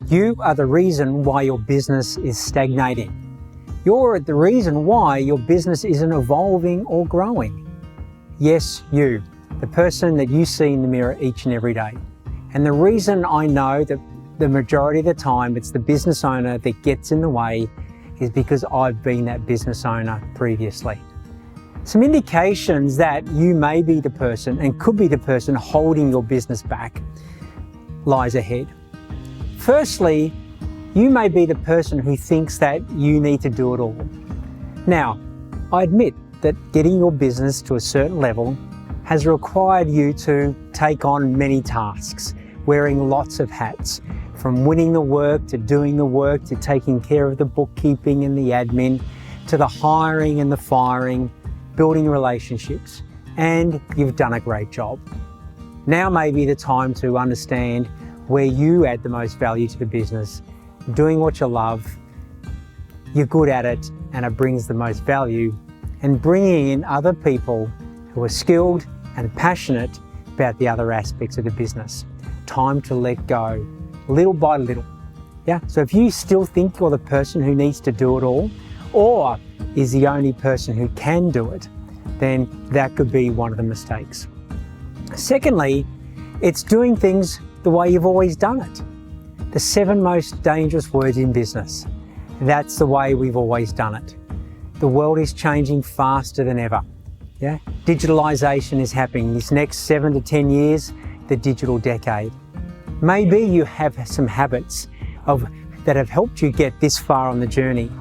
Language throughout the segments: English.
You are the reason why your business is stagnating. You're the reason why your business isn't evolving or growing. Yes, you, the person that you see in the mirror each and every day. And the reason I know that the majority of the time it's the business owner that gets in the way is because I've been that business owner previously. Some indications that you may be the person and could be the person holding your business back lies ahead. Firstly, you may be the person who thinks that you need to do it all. Now, I admit that getting your business to a certain level has required you to take on many tasks, wearing lots of hats, from winning the work to doing the work to taking care of the bookkeeping and the admin, to the hiring and the firing, building relationships, and you've done a great job. Now may be the time to understand where you add the most value to the business, doing what you love, you're good at it, and it brings the most value, and bringing in other people who are skilled and passionate about the other aspects of the business. Time to let go, little by little. Yeah. So if you still think you're the person who needs to do it all, or is the only person who can do it, then that could be one of the mistakes. Secondly, it's doing things the way you've always done it. The 7 most dangerous words in business. That's the way we've always done it. The world is changing faster than ever. Yeah? Digitalization is happening. This next 7 to 10 years, the digital decade. Maybe you have some habits that have helped you get this far on the journey.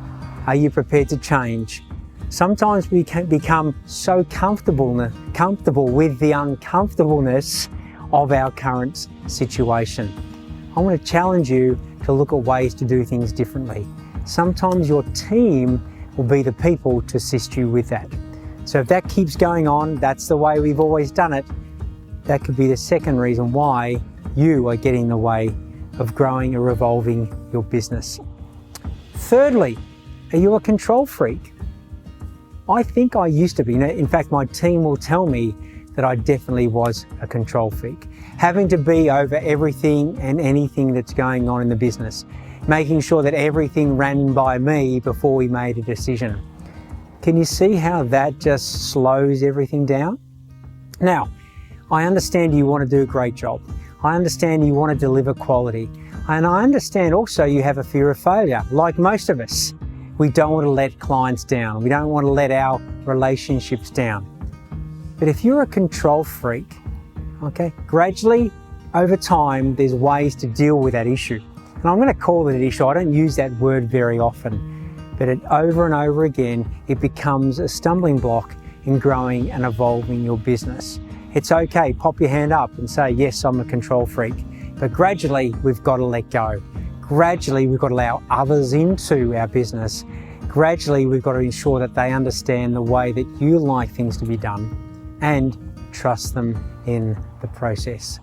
Are you prepared to change? Sometimes we can become so comfortable with the uncomfortableness of our current situation. I want to challenge you to look at ways to do things differently. Sometimes your team will be the people to assist you with that. So if that keeps going on, that's the way we've always done it, that could be the second reason why you are getting in the way of growing or evolving your business. Thirdly, are you a control freak? I think I used to be. In fact, my team will tell me that I definitely was a control freak, having to be over everything and anything that's going on in the business, making sure that everything ran by me before we made a decision. Can you see how that just slows everything down? Now, I understand you want to do a great job. I understand you want to deliver quality. And I understand also you have a fear of failure, like most of us. We don't want to let clients down. We don't want to let our relationships down. But if you're a control freak, okay, gradually, over time, there's ways to deal with that issue. And I'm going to call it an issue. I don't use that word very often, but over and over again, it becomes a stumbling block in growing and evolving your business. It's okay, pop your hand up and say, yes, I'm a control freak. But gradually, we've got to let go. Gradually, we've got to allow others into our business. Gradually, we've got to ensure that they understand the way that you like things to be done and trust them in the process.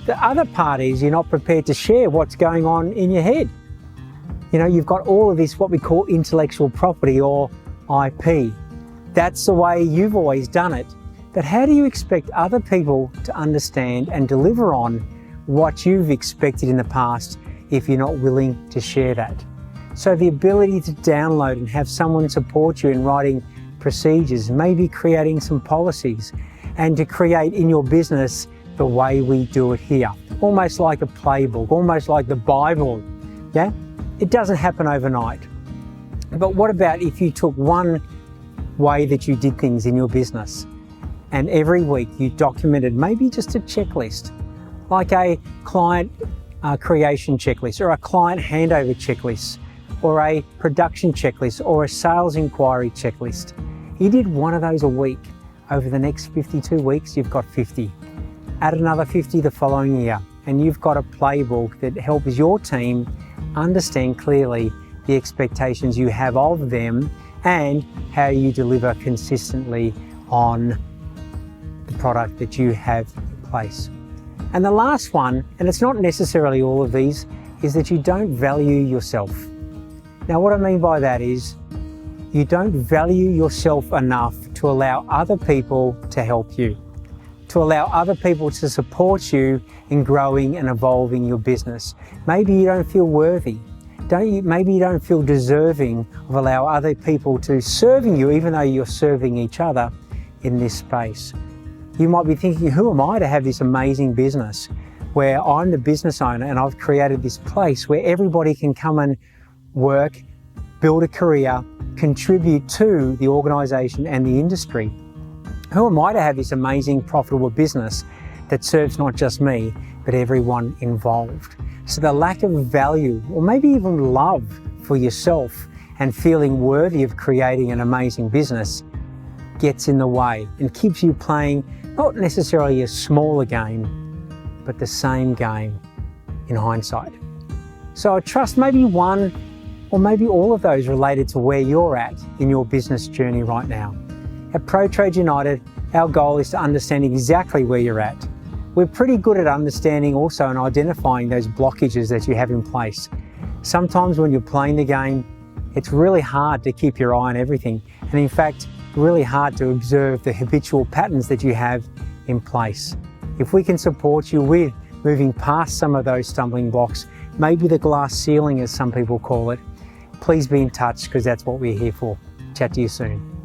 The other part is you're not prepared to share what's going on in your head. You know, you've got all of this, what we call intellectual property or IP. That's the way you've always done it. But how do you expect other people to understand and deliver on what you've expected in the past if you're not willing to share that? So the ability to download and have someone support you in writing procedures, maybe creating some policies, and to create in your business the way we do it here. Almost like a playbook, almost like the Bible, yeah? It doesn't happen overnight. But what about if you took one way that you did things in your business and every week you documented maybe just a checklist, like a client creation checklist or a client handover checklist or a production checklist or a sales inquiry checklist. You did one of those a week. Over the next 52 weeks, you've got 50. Add another 50 the following year, and you've got a playbook that helps your team understand clearly the expectations you have of them and how you deliver consistently on the product that you have in place. And the last one, and it's not necessarily all of these, is that you don't value yourself. Now, what I mean by that is you don't value yourself enough to allow other people to help you, to allow other people to support you in growing and evolving your business. Maybe you don't feel worthy. Maybe you don't feel deserving of allow other people to serving you, even though you're serving each other in this space. You might be thinking, who am I to have this amazing business where I'm the business owner and I've created this place where everybody can come and work, build a career, contribute to the organisation and the industry. Who am I to have this amazing, profitable business that serves not just me, but everyone involved? So the lack of value, or maybe even love for yourself and feeling worthy of creating an amazing business gets in the way and keeps you playing not necessarily a smaller game, but the same game in hindsight. So I trust maybe one or maybe all of those related to where you're at in your business journey right now. At Pro Trade United, our goal is to understand exactly where you're at. We're pretty good at understanding also and identifying those blockages that you have in place. Sometimes when you're playing the game, it's really hard to keep your eye on everything, and in fact, really hard to observe the habitual patterns that you have in place. If we can support you with moving past some of those stumbling blocks, maybe the glass ceiling as some people call it, please be in touch because that's what we're here for. Chat to you soon.